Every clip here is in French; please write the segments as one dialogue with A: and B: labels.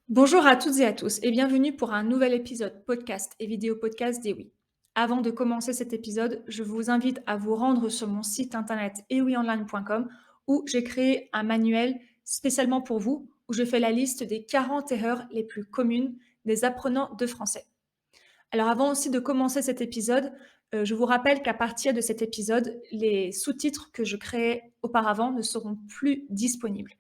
A: Bonjour à toutes et à tous et bienvenue pour un nouvel épisode podcast et vidéo podcast d'EWI. Avant de commencer cet épisode, je vous invite à vous rendre sur mon site internet ewionline.com où j'ai créé un manuel spécialement pour vous où je fais la liste des 40 erreurs les plus communes des apprenants de français. Alors avant aussi de commencer cet épisode, je vous rappelle qu'à partir de cet épisode, les sous-titres que je créais auparavant ne seront plus disponibles.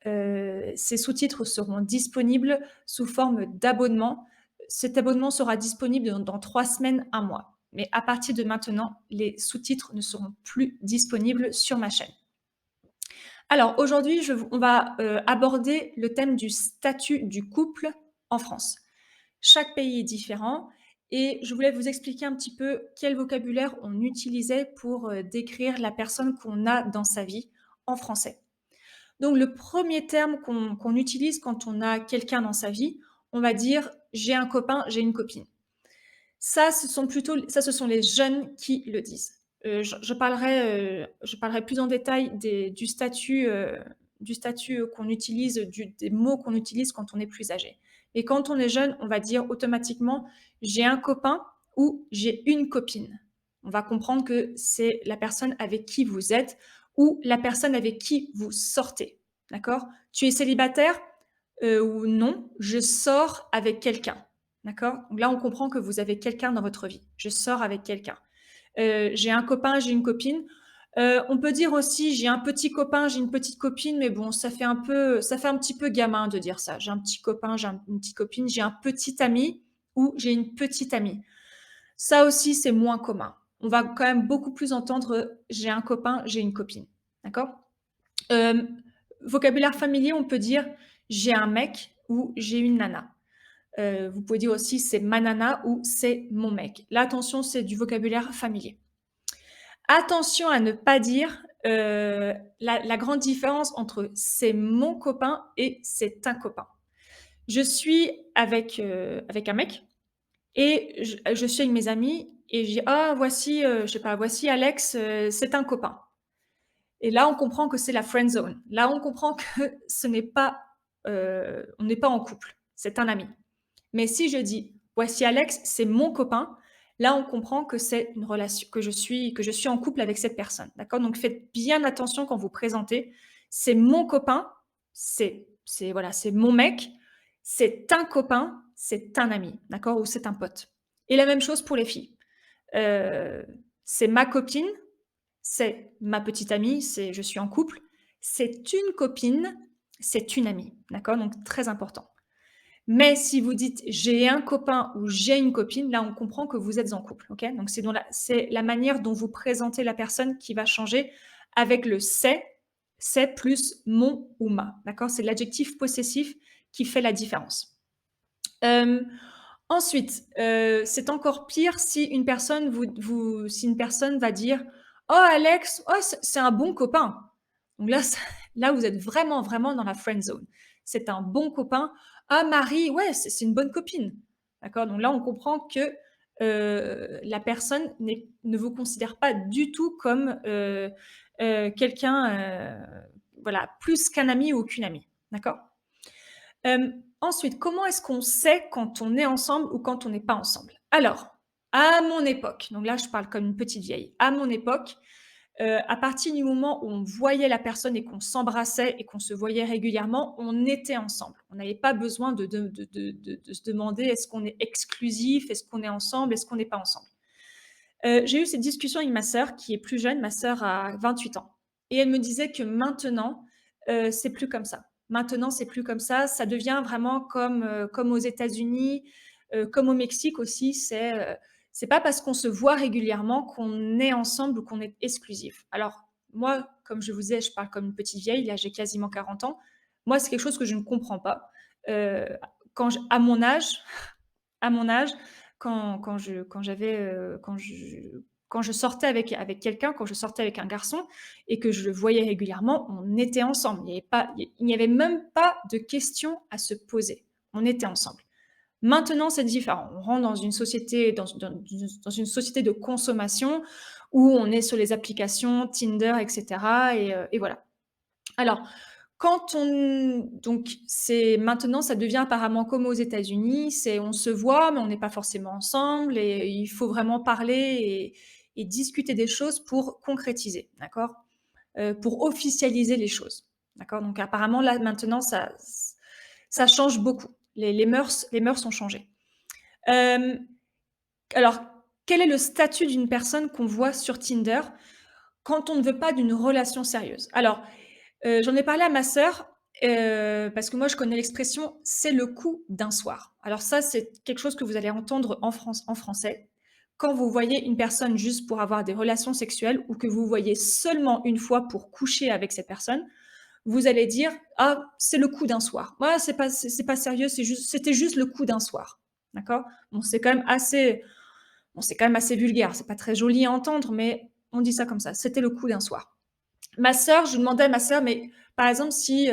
A: Ces sous-titres seront disponibles sous forme d'abonnement. Cet abonnement sera disponible dans 3 semaines, un mois. Mais à partir de maintenant, les sous-titres ne seront plus disponibles sur ma chaîne. Alors aujourd'hui, on va aborder le thème du statut du couple en France. Chaque pays est différent et je voulais vous expliquer un petit peu quel vocabulaire on utilisait pour décrire la personne qu'on a dans sa vie en français. Donc le premier terme qu'on utilise quand on a quelqu'un dans sa vie, on va dire: «J'ai un copain, j'ai une copine». Ça, ce sont les jeunes qui le disent. Je parlerai plus en détail du statut, qu'on utilise, des mots qu'on utilise quand on est plus âgé. Et quand on est jeune, on va dire automatiquement: «J'ai un copain» ou «J'ai une copine». On va comprendre que c'est la personne avec qui vous êtes ou la personne avec qui vous sortez, d'accord? «Tu es célibataire?» Ou «Non, je sors avec quelqu'un». D'accord? Donc là, on comprend que vous avez quelqu'un dans votre vie. Je sors avec quelqu'un. J'ai un copain, j'ai une copine. On peut dire aussi: «J'ai un petit copain, j'ai une petite copine», mais bon, ça fait un petit peu gamin de dire ça. J'ai un petit copain, une petite copine, j'ai un petit ami ou j'ai une petite amie. Ça aussi, c'est moins commun. On va quand même beaucoup plus entendre: «J'ai un copain, j'ai une copine». D'accord? Hem, Vocabulaire familier, on peut dire: «J'ai un mec» ou «J'ai une nana». Vous pouvez dire aussi: «C'est ma nana» ou «C'est mon mec». Là, attention, c'est du vocabulaire familier. Attention à ne pas dire, la grande différence entre «c'est mon copain» et «c'est un copain». Je suis avec un mec et je suis avec mes amis et je dis: «Ah voici, je sais pas, voici Alex, c'est un copain». Et là, on comprend que c'est la friend zone. Là, on comprend que ce n'est pas, on n'est pas en couple, c'est un ami. Mais si je dis: «Voici Alex, c'est mon copain», là, on comprend que c'est une relation que je suis en couple avec cette personne, d'accord? Donc faites bien attention quand vous présentez. C'est mon copain, c'est voilà, c'est mon mec, c'est un copain, c'est un ami, d'accord? Ou c'est un pote. Et la même chose pour les filles. Heu, c'est ma copine, c'est ma petite amie, c'est je suis en couple. C'est une copine, c'est une amie, d'accord? Donc très important. Mais si vous dites: «J'ai un copain» ou «J'ai une copine», là, on comprend que vous êtes en couple, OK? Donc c'est la manière dont vous présentez la personne qui va changer avec le c'est plus mon ou ma, d'accord? C'est l'adjectif possessif qui fait la différence. Hem, Ensuite, c'est encore pire si une personne si une personne va dire: «Oh Alex, oh c'est un bon copain». Donc là, ça là, vous êtes vraiment, vraiment dans la friend zone. C'est un bon copain. «Ah Marie, ouais, c'est une bonne copine». D'accord? Donc là, on comprend que, la personne ne vous considère pas du tout comme, quelqu'un, voilà, plus qu'un ami ou qu'une amie. D'accord? Ensuite, comment est-ce qu'on sait quand on est ensemble ou quand on n'est pas ensemble? Alors, à mon époque, donc là je parle comme une petite vieille, à mon époque, à partir du moment où on voyait la personne et qu'on s'embrassait et qu'on se voyait régulièrement, on était ensemble. On n'avait pas besoin de se demander: «Est-ce qu'on est exclusif? Est-ce qu'on est ensemble? Est-ce qu'on n'est pas ensemble?» J'ai eu cette discussion avec ma sœur qui est plus jeune, ma sœur a 28 ans et elle me disait que maintenant, c'est plus comme ça. Maintenant, c'est plus comme ça devient vraiment comme aux États-Unis, comme au Mexique aussi, c'est pas parce qu'on se voit régulièrement qu'on est ensemble ou qu'on est exclusif. Alors moi, comme je vous disais, je parle comme une petite vieille, là j'ai quasiment 40 ans. Moi, c'est quelque chose que je ne comprends pas. Heu, quand j à mon âge, quand je sortais avec quelqu'un, quand je sortais avec un garçon et que je le voyais régulièrement, on était ensemble. Il n'y avait même pas de question à se poser. On était ensemble. Maintenant, c'est différent. On rentre dans une société dans une société de consommation où on est sur les applications Tinder et cetera et voilà. Alors Quand on donc c'est maintenant ça devient apparemment comme aux États-Unis, c'est on se voit, mais on n'est pas forcément ensemble et il faut vraiment parler et discuter des choses pour concrétiser, d'accord? Pour officialiser les choses, d'accord? Donc apparemment là maintenant ça change beaucoup. Les mœurs ont changé. Hem, alors quel est le statut d'une personne qu'on voit sur Tinder quand on ne veut pas d'une relation sérieuse? Alors j'en ai parlé à ma sœur, parce que moi je connais l'expression: «C'est le coup d'un soir». Alors ça, c'est quelque chose que vous allez entendre en français. Quand vous voyez une personne juste pour avoir des relations sexuelles ou que vous voyez seulement une fois pour coucher avec cette personne, vous allez dire: «Ah, c'est le coup d'un soir. Ouais, c'est pas sérieux, c'était juste le coup d'un soir». D'accord? Bon, c'est quand même assez vulgaire, c'est pas très joli à entendre, mais on dit ça comme ça: «C'était le coup d'un soir». Ma sœur, je demandais à ma sœur, mais par exemple, si,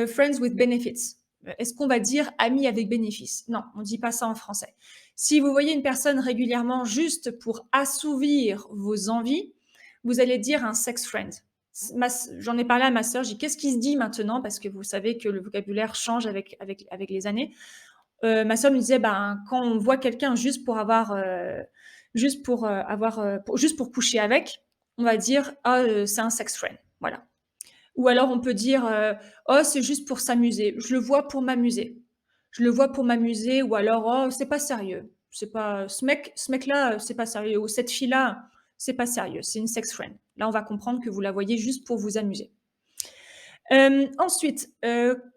A: friends with benefits, est-ce qu'on va dire amis avec bénéfices? Non, on dit pas ça en français. Si vous voyez une personne régulièrement juste pour assouvir vos envies, vous allez dire un sex friend. J'en ai parlé à ma sœur, j'ai dit: «Qu'est-ce qui se dit maintenant?» parce que vous savez que le vocabulaire change avec les années. Ma sœur me disait: «Ben, quand on voit quelqu'un juste pour coucher avec, on va dire: "Ah, c'est un sex friend"». Voilà. Ou alors on peut dire, «Oh, c'est juste pour s'amuser. Je le vois pour m'amuser. Je le vois pour m'amuser» ou alors: «Oh, c'est pas sérieux. C'est pas ce mec-là, c'est pas sérieux» ou «Cette fille-là, c'est pas sérieux, c'est une sex friend». Là, on va comprendre que vous la voyez juste pour vous amuser. Ensuite,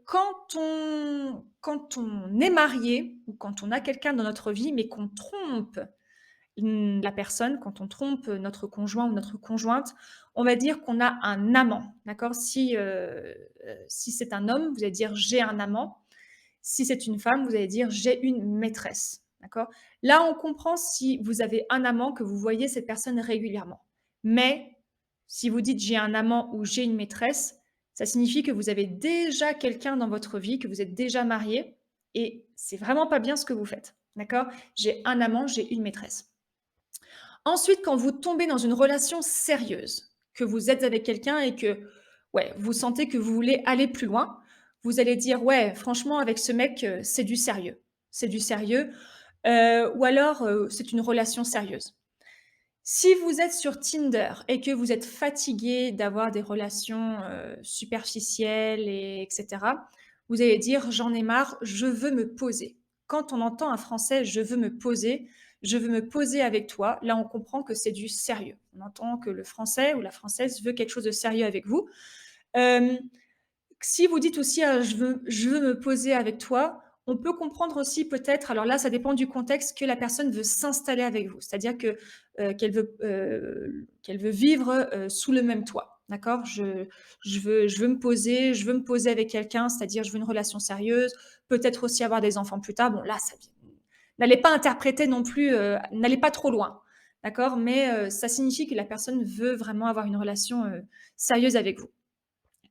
A: quand on est marié ou quand on a quelqu'un dans notre vie, mais qu'on trompe, la personne, quand on trompe notre conjoint ou notre conjointe, on va dire qu'on a un amant, d'accord? Si c'est un homme, vous allez dire: «J'ai un amant». Si c'est une femme, vous allez dire: «J'ai une maîtresse», d'accord? Là, on comprend si vous avez un amant, que vous voyez cette personne régulièrement. Mais si vous dites: «J'ai un amant» ou «J'ai une maîtresse», ça signifie que vous avez déjà quelqu'un dans votre vie, que vous êtes déjà marié et c'est vraiment pas bien ce que vous faites, d'accord? J'ai un amant, j'ai une maîtresse. Ensuite, quand vous tombez dans une relation sérieuse, que vous êtes avec quelqu'un et que, ouais, vous sentez que vous voulez aller plus loin, vous allez dire: «Ouais, franchement, avec ce mec, c'est du sérieux. C'est du sérieux», ou alors, «C'est une relation sérieuse». Si vous êtes sur Tinder et que vous êtes fatigué d'avoir des relations, superficielles et cetera, vous allez dire: «J'en ai marre, je veux me poser». Quand on entend un français: «Je veux me poser», «Je veux me poser avec toi», là, on comprend que c'est du sérieux. On entend que le français ou la française veut quelque chose de sérieux avec vous. Hem Si vous dites aussi, «Je veux me poser avec toi», on peut comprendre aussi peut-être, alors là, ça dépend du contexte, que la personne veut s'installer avec vous. C'est-à-dire que, qu'elle veut vivre, sous le même toit, d'accord? Je veux me poser, je veux me poser avec quelqu'un, c'est-à-dire je veux une relation sérieuse, peut-être aussi avoir des enfants plus tard. Bon là, ça n'allez pas interpréter non plus, n'allez pas trop loin, d'accord? Mais, ça signifie que la personne veut vraiment avoir une relation, sérieuse avec vous.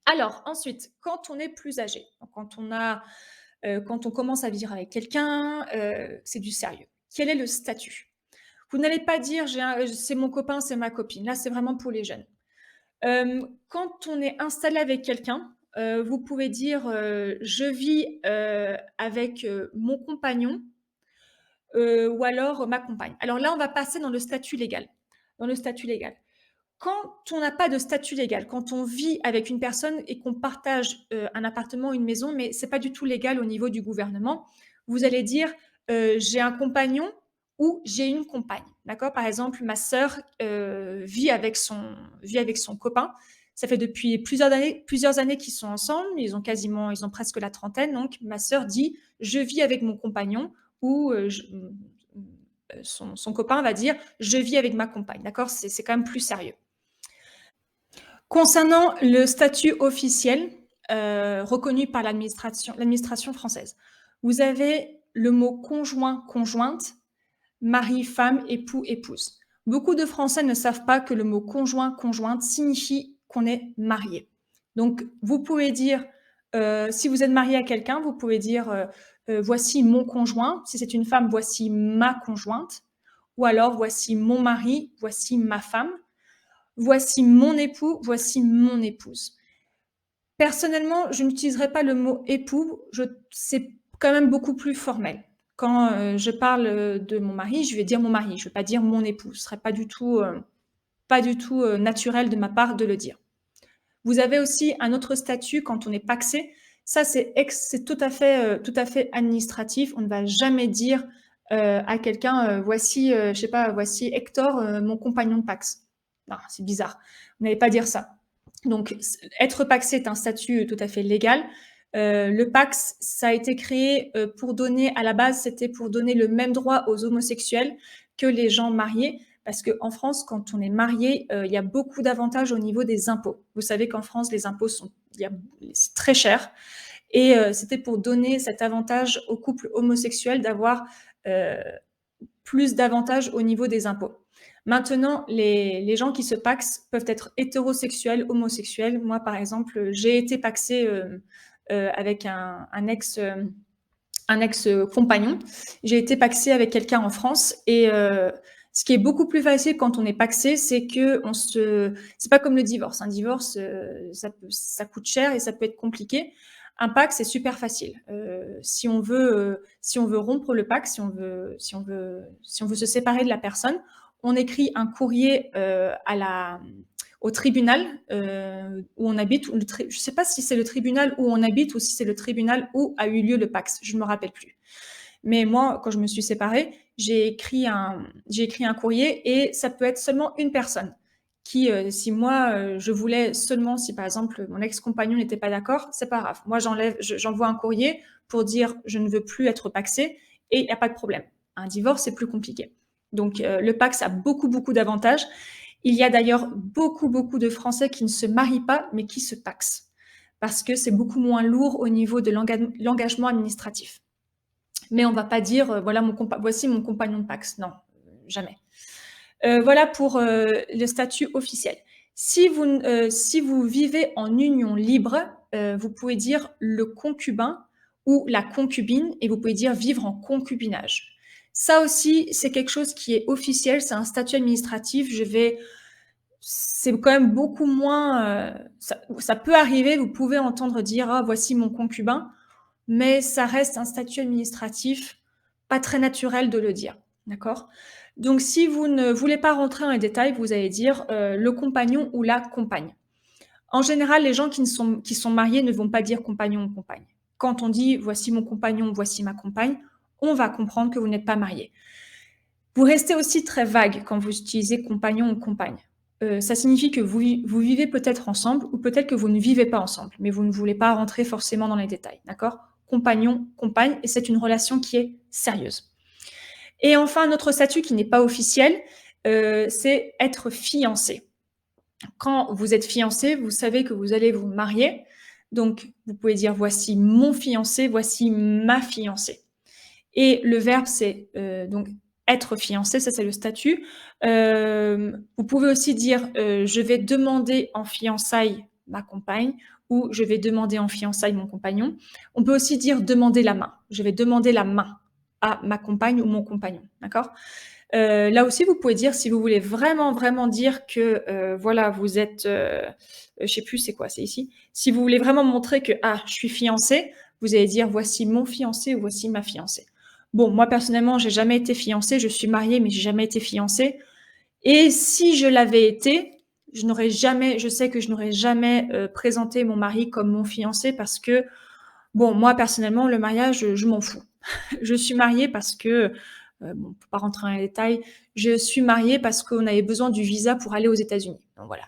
A: Alors ensuite, quand on est plus âgé, donc quand on commence à vivre avec quelqu'un, c'est du sérieux. Quel est le statut? Vous n'allez pas dire: «C'est mon copain, c'est ma copine». Là, c'est vraiment pour les jeunes. Quand on est installé avec quelqu'un, vous pouvez dire, «Je vis, avec, mon compagnon, ou alors ma compagne». Alors là, on va passer dans le statut légal. Dans le statut légal. Quand on n'a pas de statut légal, quand on vit avec une personne et qu'on partage, un appartement, une maison, mais c'est pas du tout légal au niveau du gouvernement, vous allez dire, «J'ai un compagnon» ou «J'ai une compagne». D'accord? Par exemple, ma sœur, vit avec son copain. Ça fait depuis plusieurs années qu'ils sont ensemble. Ils ont presque la trentaine, donc ma sœur dit: «Je vis avec mon compagnon» ou, son copain va dire: «Je vis avec ma compagne». D'accord? C'est quand même plus sérieux. Concernant le statut officiel, reconnu par l'administration française, vous avez le mot conjoint, conjointe, mari, femme, époux, épouse. Beaucoup de Français ne savent pas que le mot conjoint, conjointe signifie qu'on est marié. Donc vous pouvez dire, si vous êtes marié à quelqu'un, vous pouvez dire, «Voici mon conjoint». Si c'est une femme, «Voici ma conjointe» ou alors «Voici mon mari», «Voici ma femme». Voici mon époux, voici mon épouse. Personnellement, je n'utiliserai pas le mot époux, c'est quand même beaucoup plus formel. Quand, je parle, de mon mari, je vais dire mon mari, je vais pas dire mon époux. Ce serait pas du tout, naturel de ma part de le dire. Vous avez aussi un autre statut quand on est pacsé. Ça, c'est tout à fait administratif. On ne va jamais dire, à quelqu'un, «Voici, je sais pas, voici Hector, mon compagnon de Pacs». Non, c'est bizarre. Vous n'allez pas dire ça. Donc être pacsé est un statut tout à fait légal. Le Pacs, ça a été créé, pour donner à la base, c'était pour donner le même droit aux homosexuels que les gens mariés. Parce qu'en France, quand on est marié, il y a beaucoup d'avantages au niveau des impôts. Vous savez qu'en France, les impôts c'est très cher. Et c'était pour donner cet avantage aux couples homosexuels d'avoir plus d'avantages au niveau des impôts. Maintenant, les gens qui se pacsent peuvent être hétérosexuels, homosexuels. Moi, par exemple, j'ai été pacsée avec un ex-compagnon. J'ai été pacsée avec quelqu'un en France et ce qui est beaucoup plus facile quand on est pacsé, c'est que c'est pas comme le divorce. Un divorce, ça coûte cher et ça peut être compliqué. Un Pacs, c'est super facile. Si on veut rompre le Pacs, si on veut se séparer de la personne, on écrit un courrier au tribunal où on habite. Je ne sais pas si c'est le tribunal où on habite ou si c'est le tribunal où a eu lieu le Pacs. Je ne me rappelle plus. Mais moi, quand je me suis séparée, j'ai écrit un courrier et ça peut être seulement une personne qui, si moi, je voulais seulement, si par exemple mon ex-compagnon n'était pas d'accord, c'est pas grave. Moi, j'envoie un courrier pour dire je ne veux plus être pacsée et il n'y a pas de problème. Un divorce, c'est plus compliqué. Donc, le Pacs a beaucoup, beaucoup d'avantages. Il y a d'ailleurs beaucoup, beaucoup de Français qui ne se marient pas, mais qui se pacsent parce que c'est beaucoup moins lourd au niveau de l'engagement administratif. Mais on va pas dire, voilà voici mon compagnon de Pacs. Non, jamais. Voilà pour le statut officiel. Si vous vivez en union libre, vous pouvez dire le concubin ou la concubine et vous pouvez dire vivre en concubinage. Ça aussi, c'est quelque chose qui est officiel, c'est un statut administratif. C'est quand même beaucoup moins. Ça peut arriver, vous pouvez entendre dire ah, voici mon concubin, mais ça reste un statut administratif pas très naturel de le dire. D'accord. Donc, si vous ne voulez pas rentrer dans les détails, vous allez dire le compagnon ou la compagne. En général, les gens qui sont mariés ne vont pas dire compagnon ou compagne. Quand on dit voici mon compagnon, voici ma compagne, on va comprendre que vous n'êtes pas marié. Vous restez aussi très vague quand vous utilisez compagnon ou compagne. Ça signifie que vous vivez peut-être ensemble ou peut-être que vous ne vivez pas ensemble, mais vous ne voulez pas rentrer forcément dans les détails, d'accord? Compagnon, compagne, et c'est une relation qui est sérieuse. Et enfin, notre statut qui n'est pas officiel, c'est être fiancé. Quand vous êtes fiancé, vous savez que vous allez vous marier, donc vous pouvez dire voici mon fiancé, voici ma fiancée. Et le verbe, c'est donc être fiancé, ça c'est le statut. Vous pouvez aussi dire je vais demander en fiançailles ma compagne ou je vais demander en fiançailles mon compagnon. On peut aussi dire demander la main. Je vais demander la main à ma compagne ou mon compagnon. D'accord. Là aussi, vous pouvez dire si vous voulez vraiment, vraiment dire que voilà, vous êtes, je sais plus c'est quoi, c'est ici. Si vous voulez vraiment montrer que ah, je suis fiancée, vous allez dire voici mon fiancé ou voici ma fiancée. Bon, moi personnellement, j'ai jamais été fiancée, je suis mariée, mais j'ai jamais été fiancée. Et si je l'avais été, je sais que je n'aurais jamais présenté mon mari comme mon fiancé parce que, bon, moi personnellement, le mariage, je m'en fous. Je suis mariée parce que, bon, pour pas rentrer dans les détails, je suis mariée parce qu'on avait besoin du visa pour aller aux États-Unis. Donc voilà,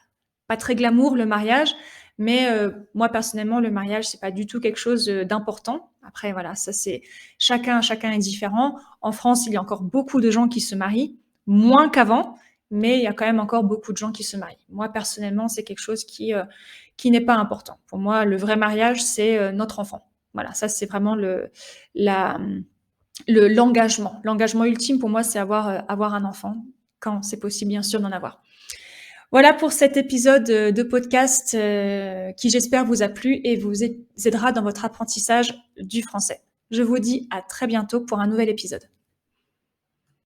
A: pas très glamour le mariage, mais moi personnellement, le mariage, c'est pas du tout quelque chose d'important. Après voilà, ça c'est chacun est différent. En France, il y a encore beaucoup de gens qui se marient, moins qu'avant, mais il y a quand même encore beaucoup de gens qui se marient. Moi personnellement, c'est quelque chose qui n'est pas important. Pour moi, le vrai mariage, c'est notre enfant. Voilà, ça c'est vraiment l'engagement. L'engagement ultime pour moi, c'est avoir un enfant, quand c'est possible bien sûr d'en avoir. Voilà pour cet épisode de podcast qui j'espère vous a plu et vous aidera dans votre apprentissage du français. Je vous dis à très bientôt pour un nouvel épisode.